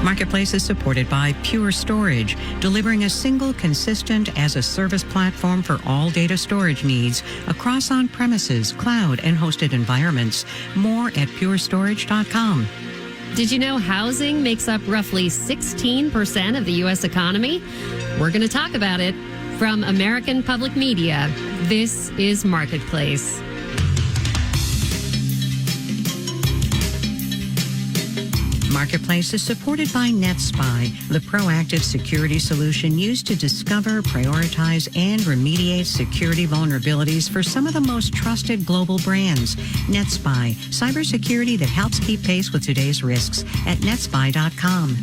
Marketplace is supported by Pure Storage, delivering a single, consistent as-a-service platform for all data storage needs across on-premises, cloud, and hosted environments. More at purestorage.com. Did you know housing makes up roughly 16% of the U.S. economy? We're going to talk about it. From American Public Media, this is Marketplace. Marketplace is supported by NetSpy, the proactive security solution used to discover, prioritize, and remediate security vulnerabilities for some of the most trusted global brands. NetSpy, cybersecurity that helps keep pace with today's risks at netspy.com.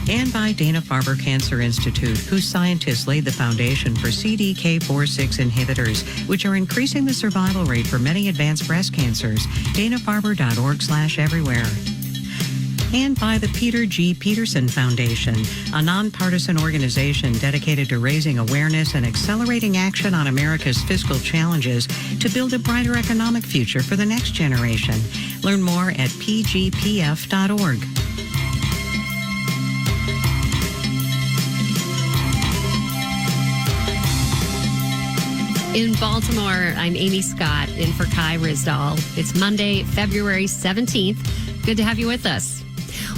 And by Dana-Farber Cancer Institute, whose scientists laid the foundation for CDK4/6 inhibitors, which are increasing the survival rate for many advanced breast cancers. danafarber.org/everywhere. And by the Peter G. Peterson Foundation, a nonpartisan organization dedicated to raising awareness and accelerating action on America's fiscal challenges to build a brighter economic future for the next generation. Learn more at pgpf.org. In Baltimore, I'm Amy Scott, in for Kai Rizdal. It's Monday, February 17th. Good to have you with us.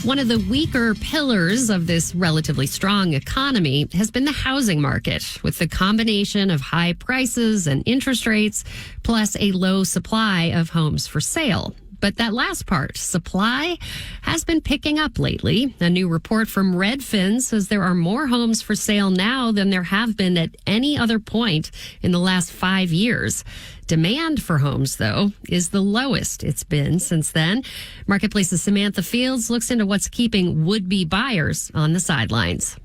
One of the weaker pillars of this relatively strong economy has been the housing market, with the combination of high prices and interest rates, plus a low supply of homes for sale. But that last part, supply, has been picking up lately. A new report from Redfin says there are more homes for sale now than there have been at any other point in the last 5 years. Demand for homes, though, is the lowest it's been since then. Marketplace's Samantha Fields looks into what's keeping would-be buyers on the sidelines.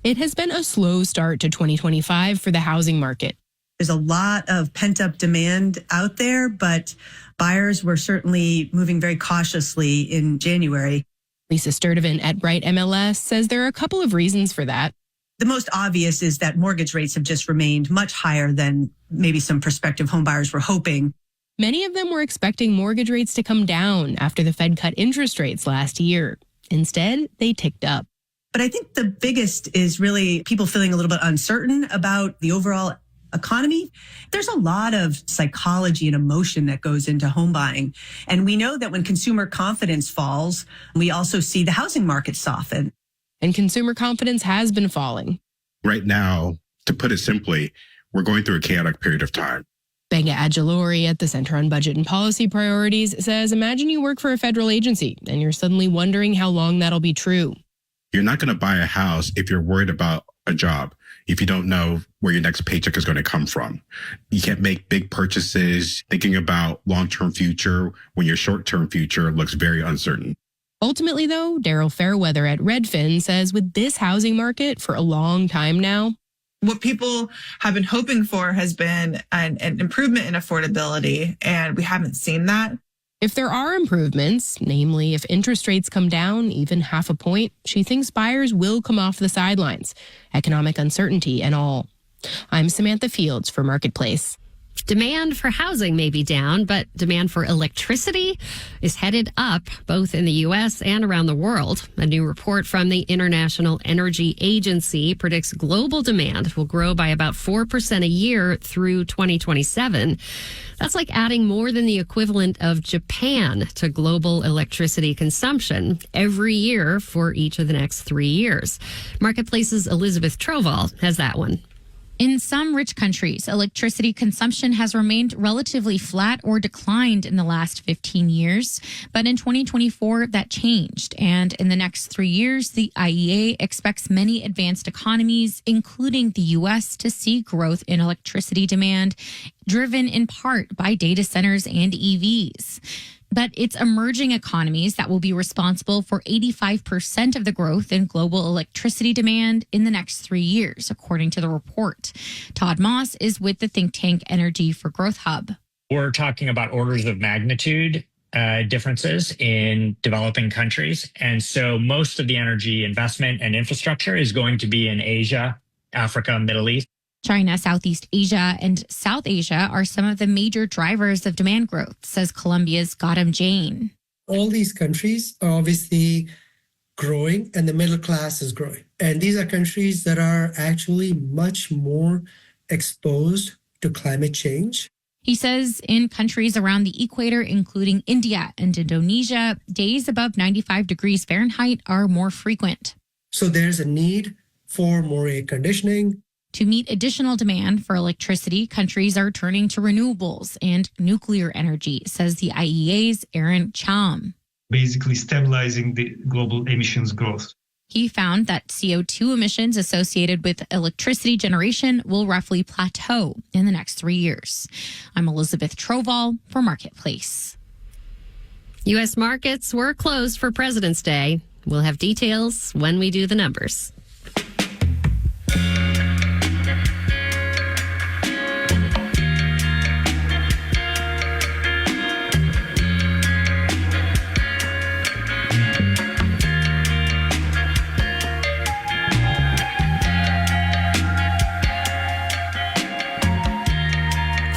It has been a slow start to 2025 for the housing market. There's a lot of pent-up demand out there, but buyers were certainly moving very cautiously in January. Lisa Sturdivant at Bright MLS says there are a couple of reasons for that. The most obvious is that mortgage rates have just remained much higher than maybe some prospective home buyers were hoping. Many of them were expecting mortgage rates to come down after the Fed cut interest rates last year. Instead, they ticked up. But I think the biggest is really people feeling a little bit uncertain about the overall economy. There's a lot of psychology and emotion that goes into home buying. And we know that when consumer confidence falls, we also see the housing market soften. And consumer confidence has been falling. Right now, to put it simply, we're going through a chaotic period of time. Benga Adjalouri at the Center on Budget and Policy Priorities says, imagine you work for a federal agency and you're suddenly wondering how long that'll be true. You're not going to buy a house if you're worried about a job, if you don't know where your next paycheck is going to come from. You can't make big purchases thinking about long-term future when your short-term future looks very uncertain. Ultimately, though, Daryl Fairweather at Redfin says with this housing market for a long time now, what people have been hoping for has been an improvement in affordability, and we haven't seen that. If there are improvements, namely if interest rates come down even half a point, she thinks buyers will come off the sidelines, economic uncertainty and all. I'm Samantha Fields for Marketplace. Demand for housing may be down, but demand for electricity is headed up, both in the U.S. and around the world. A new report from the International Energy Agency predicts global demand will grow by about 4% a year through 2027. That's like adding more than the equivalent of Japan to global electricity consumption every year for each of the next 3 years. Marketplace's Elizabeth Troval has that one. In some rich countries, electricity consumption has remained relatively flat or declined in the last 15 years. But in 2024, that changed. And in the next 3 years, the IEA expects many advanced economies, including the U.S., to see growth in electricity demand, driven in part by data centers and EVs. But it's emerging economies that will be responsible for 85% of the growth in global electricity demand in the next 3 years, according to the report. Todd Moss is with the think tank Energy for Growth Hub. We're talking about orders of magnitude differences in developing countries. And so most of the energy investment and infrastructure is going to be in Asia, Africa, Middle East. China, Southeast Asia, and South Asia are some of the major drivers of demand growth, says Colombia's Gautam Jain. All these countries are obviously growing and the middle class is growing. And these are countries that are actually much more exposed to climate change. He says in countries around the equator, including India and Indonesia, days above 95 degrees Fahrenheit are more frequent. So there's a need for more air conditioning. To meet additional demand for electricity, countries are turning to renewables and nuclear energy, says the IEA's Aaron Cham. Basically stabilizing the global emissions growth. He found that CO2 emissions associated with electricity generation will roughly plateau in the next 3 years. I'm Elizabeth Troval for Marketplace. U.S. markets were closed for President's Day. We'll have details when we do the numbers.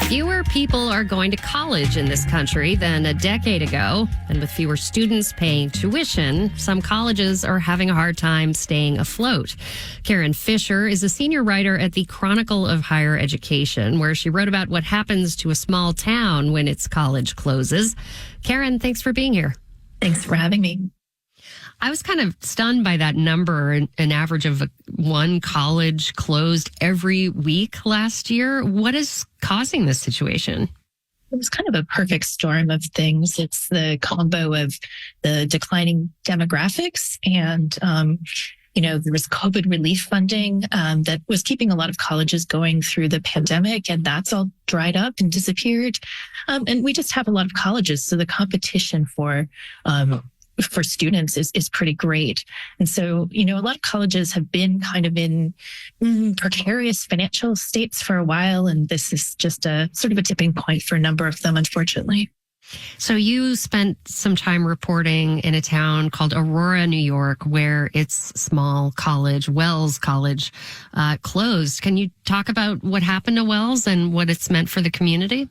Fewer people are going to college in this country than a decade ago. And with fewer students paying tuition, some colleges are having a hard time staying afloat. Karen Fisher is a senior writer at the Chronicle of Higher Education, where she wrote about what happens to a small town when its college closes. Karen, thanks for being here. Thanks for having me. I was kind of stunned by that number, an average of one college closed every week last year. What is causing this situation? It was kind of a perfect storm of things. It's the combo of the declining demographics and, there was COVID relief funding that was keeping a lot of colleges going through the pandemic, and that's all dried up and disappeared. And we just have a lot of colleges, so the competition for students is pretty great. And so, a lot of colleges have been kind of in precarious financial states for a while. And this is just a sort of a tipping point for a number of them, unfortunately. So you spent some time reporting in a town called Aurora, New York, where its small college, Wells College, closed. Can you talk about what happened to Wells and what it's meant for the community?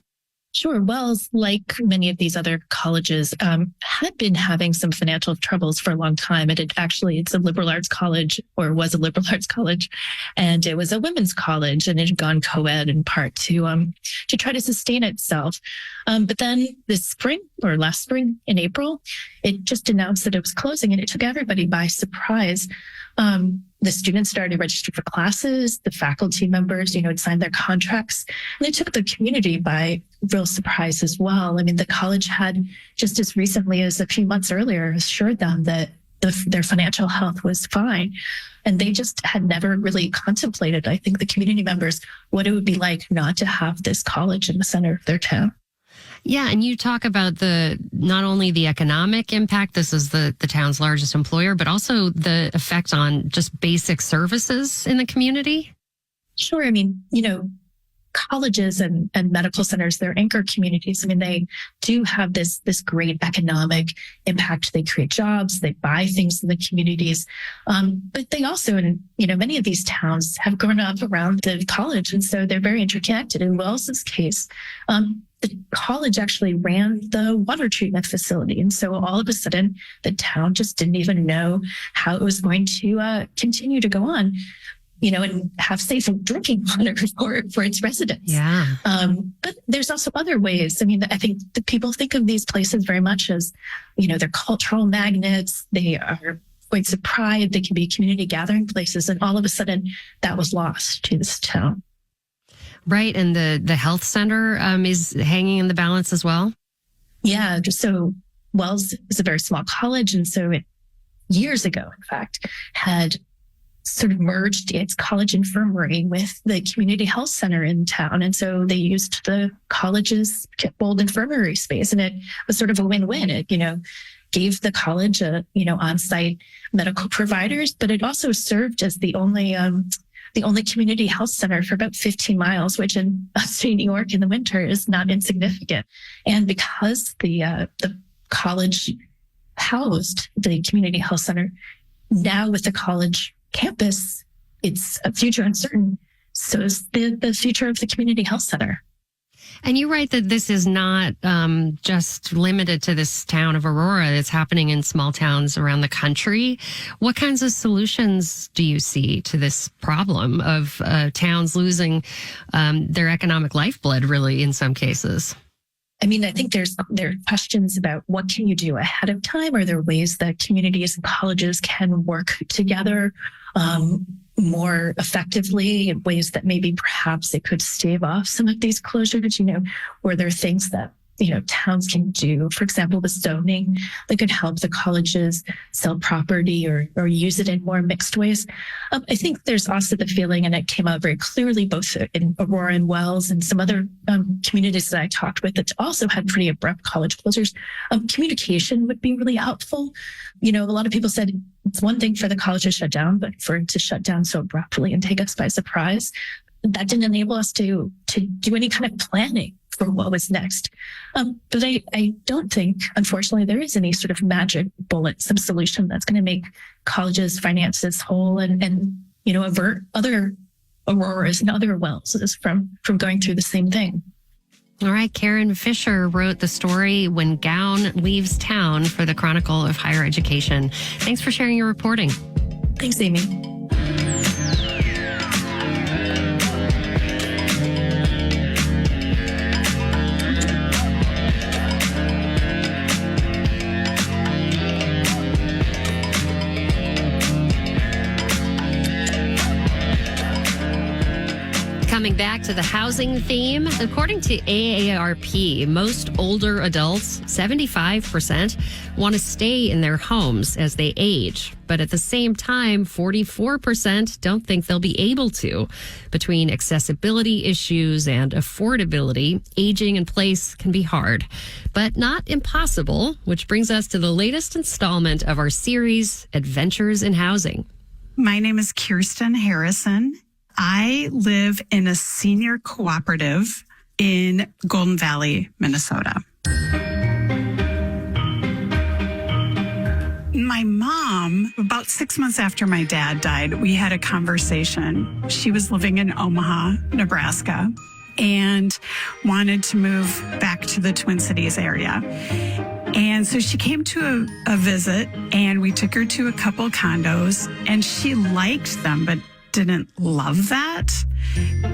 Sure. Wells, like many of these other colleges, had been having some financial troubles for a long time. It's a liberal arts college, or was a liberal arts college, and it was a women's college, and it had gone co-ed in part to try to sustain itself. But then last spring in April, it just announced that it was closing, and it took everybody by surprise. The students started to register for classes. The faculty members, had signed their contracts. And it took the community by real surprise as well. I mean, the college had just as recently as a few months earlier assured them that their financial health was fine. And they just had never really contemplated, I think, the community members, what it would be like not to have this college in the center of their town. Yeah, and you talk about not only the economic impact, this is the town's largest employer, but also the effect on just basic services in the community. Sure. I mean, colleges and medical centers, they're anchor communities. I mean, they do have this great economic impact. They create jobs, they buy things in the communities. But they also, many of these towns have grown up around the college. And so they're very interconnected. In Wells's case, the college actually ran the water treatment facility. And so all of a sudden, the town just didn't even know how it was going to continue to go on, and have safe drinking water for its residents. Yeah. But there's also other ways. I mean, I think the people think of these places very much as, they're cultural magnets. They are points of pride. They can be community gathering places. And all of a sudden, that was lost to this town. Right. And the health center is hanging in the balance as well. Yeah. So Wells is a very small college. And so it, years ago, in fact, had sort of merged its college infirmary with the community health center in town. And so they used the college's old infirmary space, and it was sort of a win-win. It, gave the college on-site medical providers, but it also served as the only community health center for about 15 miles, which in upstate New York in the winter is not insignificant. And because the college housed the community health center, now with the college campus, it's a future uncertain. So is the future of the community health center. And you write that this is not just limited to this town of Aurora. It's happening in small towns around the country. What kinds of solutions do you see to this problem of towns losing their economic lifeblood, really, in some cases? I mean, I think there are questions about what can you do ahead of time? Are there ways that communities and colleges can work together more effectively in ways that maybe perhaps it could stave off some of these closures? Were there things that towns can do, for example, with zoning, that could help the colleges sell property or use it in more mixed ways? I think there's also the feeling, and it came out very clearly both in Aurora and Wells and some other communities that I talked with that also had pretty abrupt college closures. Communication would be really helpful. A lot of people said it's one thing for the college to shut down, but for it to shut down so abruptly and take us by surprise, that didn't enable us to do any kind of planning for what was next. But I don't think, unfortunately, there is any sort of magic bullet, some solution that's going to make colleges' finances whole and avert other Auroras and other Wells from going through the same thing. All right, Karen Fisher wrote the story When Gown Leaves Town for the Chronicle of Higher Education. Thanks for sharing your reporting. Thanks, Amy. Coming back to the housing theme, according to AARP, most older adults, 75%, want to stay in their homes as they age. But at the same time, 44% don't think they'll be able to. Between accessibility issues and affordability, aging in place can be hard, but not impossible, which brings us to the latest installment of our series, Adventures in Housing. My name is Kirsten Harrison. I live in a senior cooperative in Golden Valley, Minnesota. My mom, about 6 months after my dad died, we had a conversation. She was living in Omaha, Nebraska, and wanted to move back to the Twin Cities area. And so she came to a visit, and we took her to a couple condos, and she liked them, but didn't love that.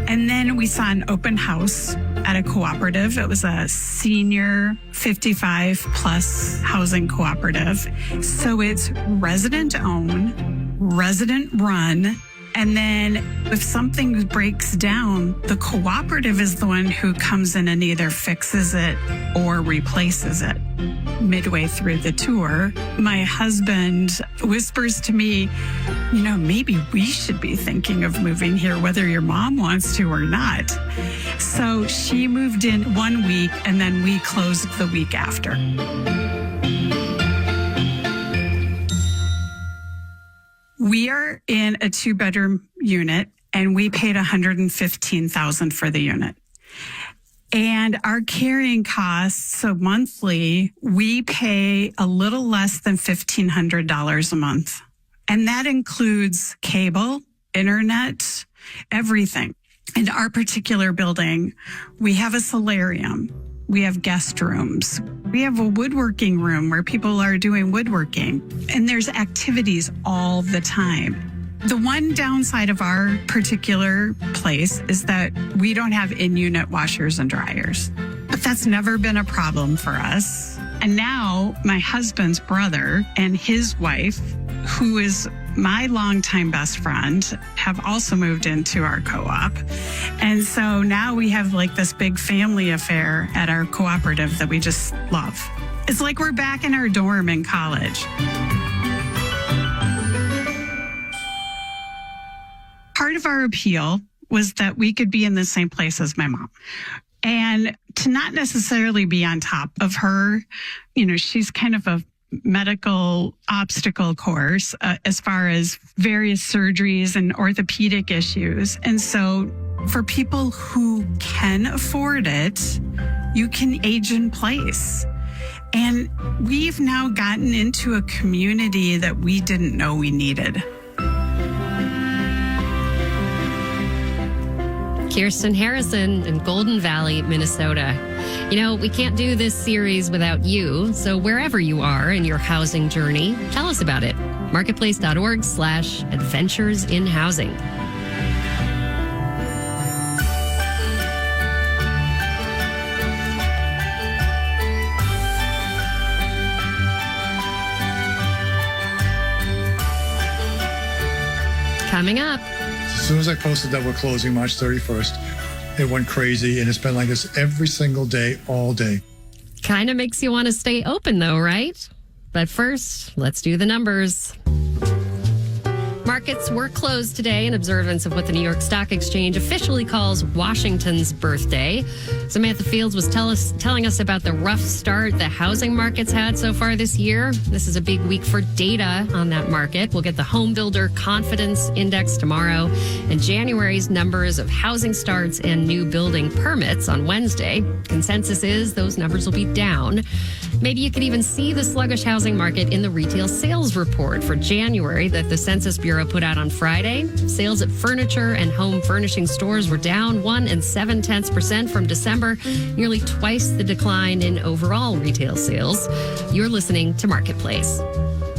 And then we saw an open house at a cooperative. It was a senior 55 plus housing cooperative. So it's resident owned, resident run. And then if something breaks down, the cooperative is the one who comes in and either fixes it or replaces it. Midway through the tour, my husband whispers to me, maybe we should be thinking of moving here, whether your mom wants to or not. So she moved in 1 week and then we closed the week after. We are in a 2-bedroom unit and we paid $115,000 for the unit. And our carrying costs, so monthly, we pay a little less than $1,500 a month. And that includes cable, internet, everything. In our particular building, we have a solarium. We have guest rooms. We have a woodworking room where people are doing woodworking. And there's activities all the time. The one downside of our particular place is that we don't have in-unit washers and dryers. But that's never been a problem for us. And now my husband's brother and his wife, who is my longtime best friend, have also moved into our co-op. And so now we have like this big family affair at our cooperative that we just love. It's like we're back in our dorm in college. Part of our appeal was that we could be in the same place as my mom. And to not necessarily be on top of her, she's kind of a medical obstacle course as far as various surgeries and orthopedic issues. And so for people who can afford it, you can age in place. And we've now gotten into a community that we didn't know we needed. Kirsten Harrison in Golden Valley, Minnesota. You know, we can't do this series without you, so wherever you are in your housing journey, tell us about it. Marketplace.org/adventures in housing. Coming up. As soon as I posted that we're closing March 31st, it went crazy, and it's been like this every single day, all day. Kind of makes you want to stay open, though, right? But first, let's do the numbers. Markets were closed today in observance of what the New York Stock Exchange officially calls Washington's birthday. Samantha Fields was telling us about the rough start the housing markets had so far this year. This is a big week for data on that market. We'll get the Home Builder Confidence Index tomorrow and January's numbers of housing starts and new building permits on Wednesday. Consensus is those numbers will be down. Maybe you could even see the sluggish housing market in the retail sales report for January that the Census Bureau put out on Friday. Sales at furniture and home furnishing stores were down 1 7/10% from December, nearly twice the decline in overall retail sales. You're listening to Marketplace.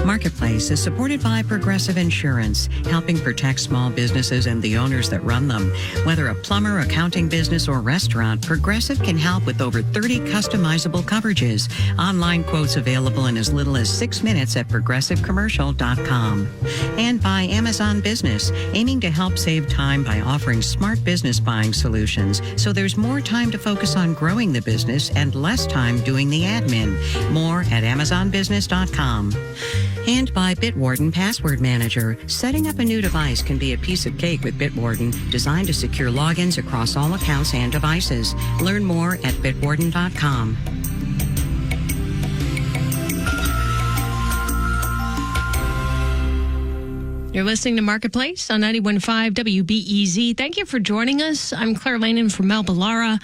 Marketplace is supported by Progressive Insurance, helping protect small businesses and the owners that run them. Whether a plumber, accounting business, or restaurant, Progressive can help with over 30 customizable coverages. Online quotes available in as little as 6 minutes at progressivecommercial.com. And by Amazon Business, aiming to help save time by offering smart business buying solutions, so there's more time to focus on growing the business and less time doing the admin. More at amazonbusiness.com. And by Bitwarden Password Manager. Setting up a new device can be a piece of cake with Bitwarden, designed to secure logins across all accounts and devices. Learn more at bitwarden.com. You're listening to Marketplace on 91.5 WBEZ. Thank you for joining us. I'm Claire Lanin from Mel Ballara.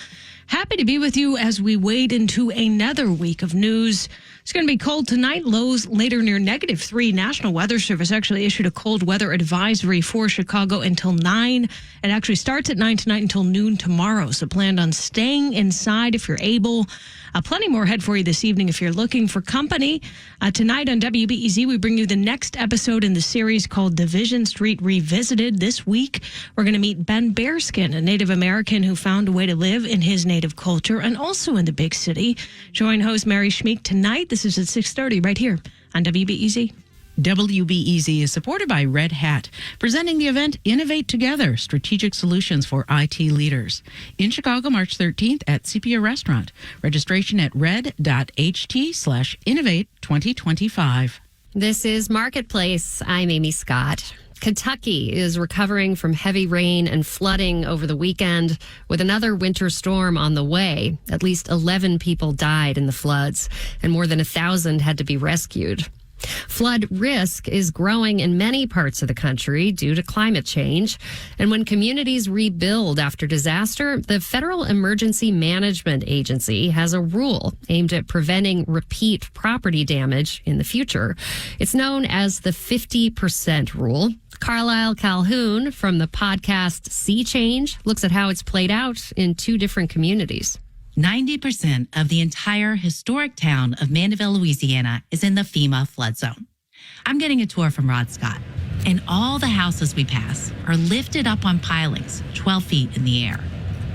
Happy to be with you as we wade into another week of news. It's going to be cold tonight, lows later near -3. National Weather Service actually issued a cold weather advisory for Chicago until 9. It actually starts at 9 tonight until noon tomorrow. So plan on staying inside if you're able. Plenty more ahead for you this evening if you're looking for company. Tonight on WBEZ, we bring you the next episode in the series called Division Street Revisited. This week, we're going to meet Ben Bearskin, a Native American who found a way to live in his native culture and also in the big city. Join host Mary Schmeek tonight. This is at 6:30 right here on WBEZ. WBEZ is supported by Red Hat, presenting the event Innovate Together, Strategic Solutions for IT Leaders. In Chicago, March 13th at Sepia Restaurant. Registration at red.ht/innovate2025. This is Marketplace. I'm Amy Scott. Kentucky is recovering from heavy rain and flooding over the weekend with another winter storm on the way. At least 11 people died in the floods, and more than 1,000 had to be rescued. Flood risk is growing in many parts of the country due to climate change. And when communities rebuild after disaster, the Federal Emergency Management Agency has a rule aimed at preventing repeat property damage in the future. It's known as the 50% rule. Carlisle Calhoun from the podcast Sea Change looks at how it's played out in 2 different communities. 90% of the entire historic town of Mandeville, Louisiana is in the FEMA flood zone. I'm getting a tour from Rod Scott, and all the houses we pass are lifted up on pilings 12 feet in the air.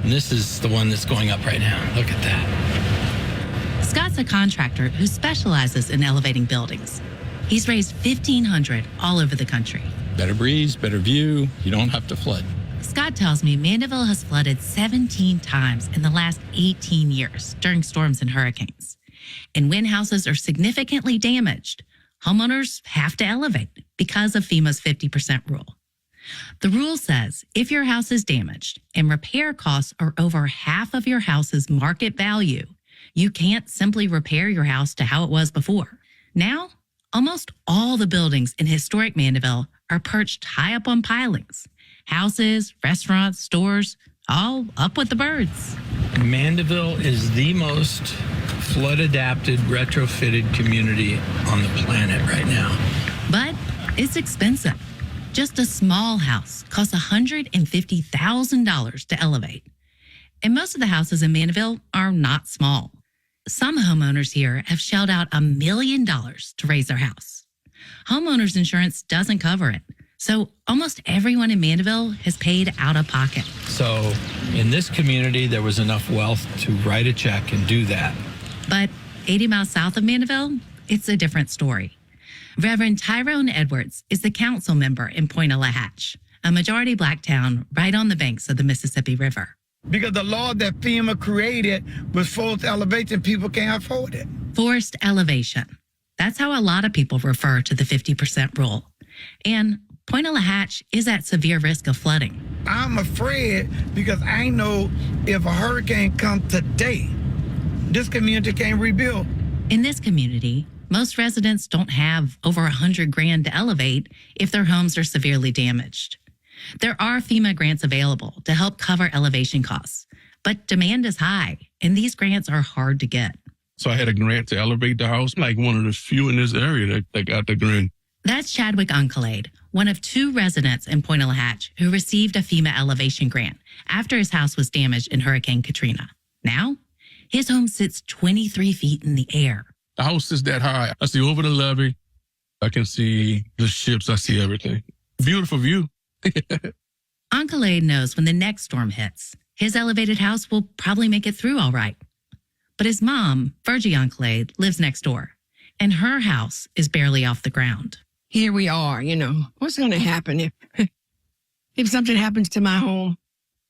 And this is the one that's going up right now. Look at that. Scott's a contractor who specializes in elevating buildings. He's raised 1,500 all over the country. Better breeze, better view. You don't have to flood. Scott tells me Mandeville has flooded 17 times in the last 18 years during storms and hurricanes. And when houses are significantly damaged, homeowners have to elevate because of FEMA's 50% rule. The rule says if your house is damaged and repair costs are over half of your house's market value, you can't simply repair your house to how it was before. Now, almost all the buildings in historic Mandeville are perched high up on pilings. Houses, restaurants, stores, all up with the birds. Mandeville is the most flood-adapted, retrofitted community on the planet right now. But it's expensive. Just a small house costs $150,000 to elevate. And most of the houses in Mandeville are not small. Some homeowners here have shelled out $1 million to raise their house. Homeowners insurance doesn't cover it. So almost everyone in Mandeville has paid out of pocket. So in this community, there was enough wealth to write a check and do that. But 80 miles south of Mandeville, it's a different story. Reverend Tyrone Edwards is the council member in Pointe-a-la-Hatch, a majority Black town right on the banks of the Mississippi River. Because the law that FEMA created was forced elevation, people can't afford it. Forced elevation. That's how a lot of people refer to the 50% rule. And Pointe-a-la-Hatch is at severe risk of flooding. I'm afraid because I know if a hurricane comes today, this community can't rebuild. In this community, most residents don't have over $100,000 to elevate if their homes are severely damaged. There are FEMA grants available to help cover elevation costs, but demand is high, and these grants are hard to get. So I had a grant to elevate the house, like one of the few in this area that got the grant. That's Chadwick Oncolade, one of 2 residents in Pointe-a-la-Hatch who received a FEMA elevation grant after his house was damaged in Hurricane Katrina. Now, his home sits 23 feet in the air. The house is that high. I see over the levee. I can see the ships. I see everything. Beautiful view. Oncolade knows when the next storm hits, his elevated house will probably make it through all right. But his mom, Virgie Oncolade, lives next door, and her house is barely off the ground. Here we are, what's going to happen if something happens to my home?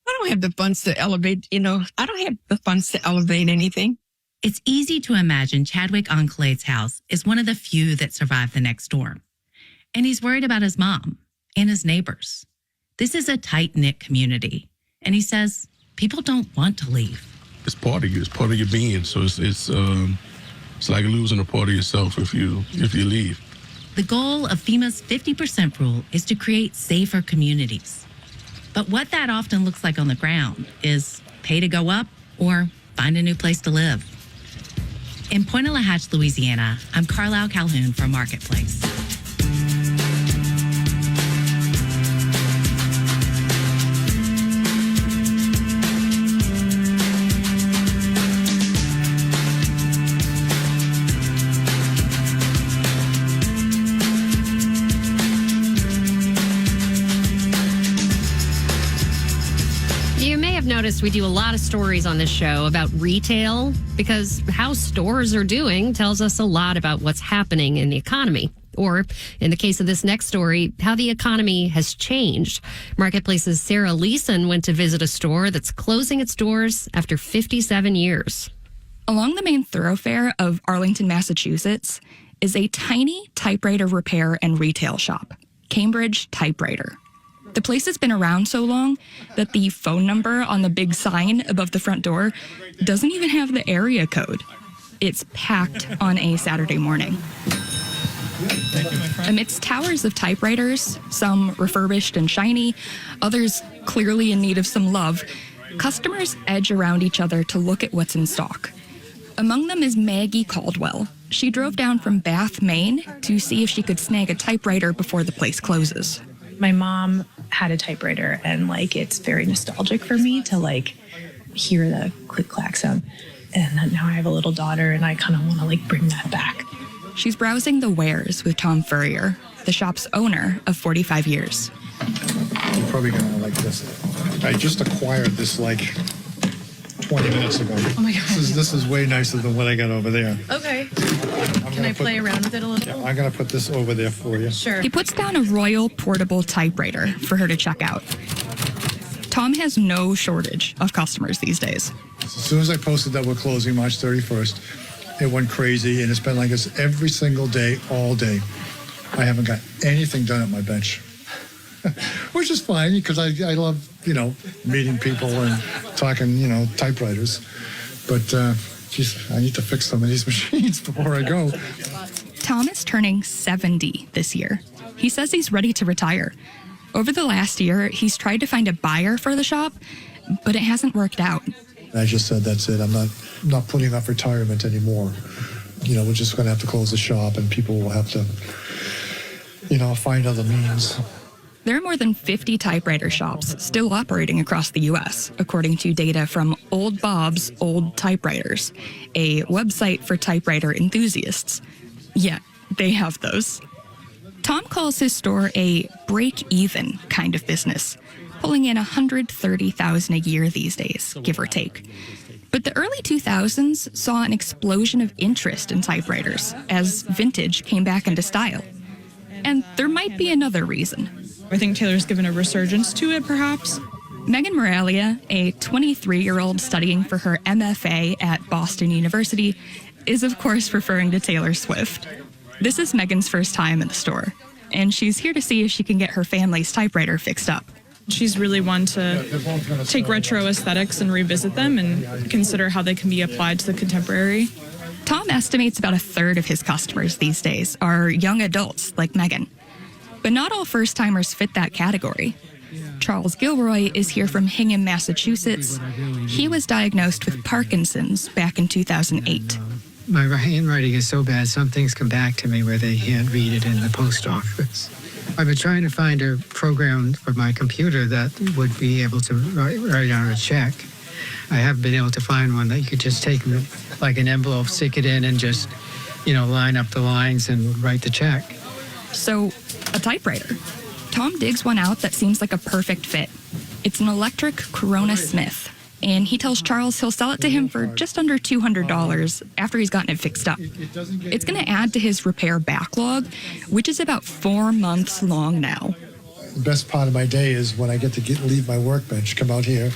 I don't have the funds to elevate, I don't have the funds to elevate anything. It's easy to imagine Chadwick Oncolade's house is one of the few that survived the next storm. And he's worried about his mom and his neighbors. This is a tight-knit community, and he says people don't want to leave. It's part of you. It's part of your being. So it's like losing a part of yourself if you leave. The goal of FEMA's 50% rule is to create safer communities. But what that often looks like on the ground is pay to go up or find a new place to live. In Pointe-a-la-Hatch, Louisiana, I'm Carlisle Calhoun from Marketplace. Noticed we do a lot of stories on this show about retail because how stores are doing tells us a lot about what's happening in the economy. Or in the case of this next story, how the economy has changed. Marketplace's Sarah Leeson went to visit a store that's closing its doors after 57 years. Along the main thoroughfare of Arlington, Massachusetts, is a tiny typewriter repair and retail shop, Cambridge Typewriter. The place has been around so long that the phone number on the big sign above the front door doesn't even have the area code. It's packed on a Saturday morning. Amidst towers of typewriters, some refurbished and shiny, others clearly in need of some love, customers edge around each other to look at what's in stock. Among them is Maggie Caldwell. She drove down from Bath, Maine to see if she could snag a typewriter before the place closes. My mom had a typewriter, and it's very nostalgic for me to hear the click clack sound. And then now I have a little daughter, and I kind of want to bring that back. She's browsing the wares with Tom Furrier, the shop's owner of 45 years. You're probably going to like this. I just acquired this 20 minutes ago. Oh my God. This is way nicer than what I got over there. Okay. Can I play around with it a little? Yeah, I'm going to put this over there for you. Sure. He puts down a Royal portable typewriter for her to check out. Tom has no shortage of customers these days. As soon as I posted that we're closing March 31st, it went crazy, and it's been like this every single day, all day. I haven't got anything done at my bench, which is fine because I love, meeting people and talking, typewriters. But, I need to fix some of these machines before I go. Tom is turning 70 this year. He says he's ready to retire. Over the last year, he's tried to find a buyer for the shop, but it hasn't worked out. I just said, that's it. I'm not putting off retirement anymore. We're just going to have to close the shop, and people will have to, find other means. There are more than 50 typewriter shops still operating across the U.S., according to data from Old Bob's Old Typewriters, a website for typewriter enthusiasts. Yeah, they have those. Tom calls his store a break-even kind of business, pulling in $130,000 a year these days, give or take. But the early 2000s saw an explosion of interest in typewriters as vintage came back into style. And there might be another reason. I think Taylor's given a resurgence to it, perhaps. Megan Moralia, a 23-year-old studying for her MFA at Boston University, is of course referring to Taylor Swift. This is Megan's first time in the store, and she's here to see if she can get her family's typewriter fixed up. She's really one to take retro aesthetics and revisit them and consider how they can be applied to the contemporary. Tom estimates about a third of his customers these days are young adults like Megan. But not all first-timers fit that category. Charles Gilroy is here from Hingham, Massachusetts. He was diagnosed with Parkinson's back in 2008. My handwriting is so bad, some things come back to me where they can't read it in the post office. I've been trying to find a program for my computer that would be able to write out a check. I haven't been able to find one that you could just take like an envelope, stick it in, and just, line up the lines and write the check. So, a typewriter. Tom digs one out that seems like a perfect fit. It's an electric Corona Smith, and he tells Charles he'll sell it to him for just under $200 after he's gotten it fixed up. It's going to add to his repair backlog, which is about 4 months long now. The best part of my day is when I get to leave my workbench, come out here,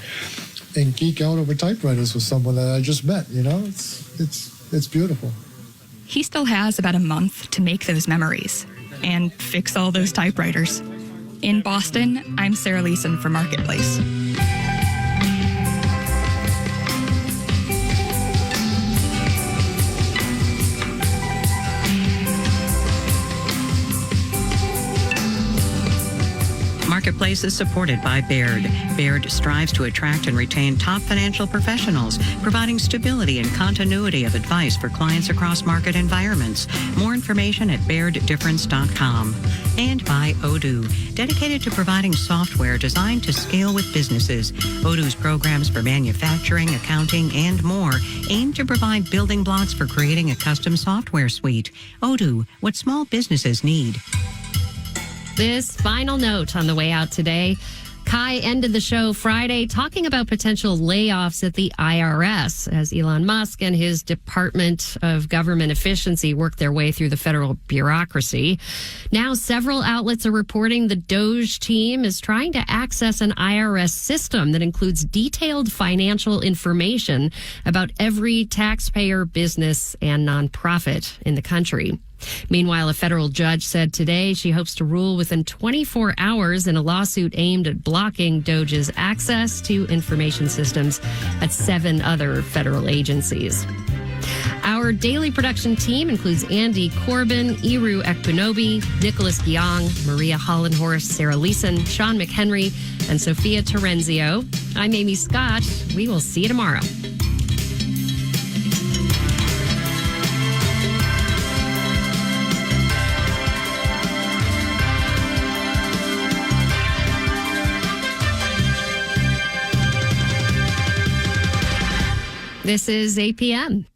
and geek out over typewriters with someone that I just met. It's beautiful. He still has about a month to make those memories and fix all those typewriters. In Boston, I'm Sarah Leeson for Marketplace. Marketplace is supported by Baird. Baird strives to attract and retain top financial professionals, providing stability and continuity of advice for clients across market environments. More information at bairdifference.com. And by Odoo, dedicated to providing software designed to scale with businesses. Odoo's programs for manufacturing, accounting, and more aim to provide building blocks for creating a custom software suite. Odoo, what small businesses need. This final note on the way out today. Kai ended the show Friday talking about potential layoffs at the IRS as Elon Musk and his Department of Government Efficiency work their way through the federal bureaucracy. Now, several outlets are reporting the DOGE team is trying to access an IRS system that includes detailed financial information about every taxpayer, business, and nonprofit in the country. Meanwhile, a federal judge said today she hopes to rule within 24 hours in a lawsuit aimed at blocking DOGE's access to information systems at 7 other federal agencies. Our daily production team includes Andy Corbin, Iru Ekpunobi, Nicholas Giang, Maria Hollenhorst, Sarah Leeson, Sean McHenry, and Sophia Terenzio. I'm Amy Scott. We will see you tomorrow. This is APM.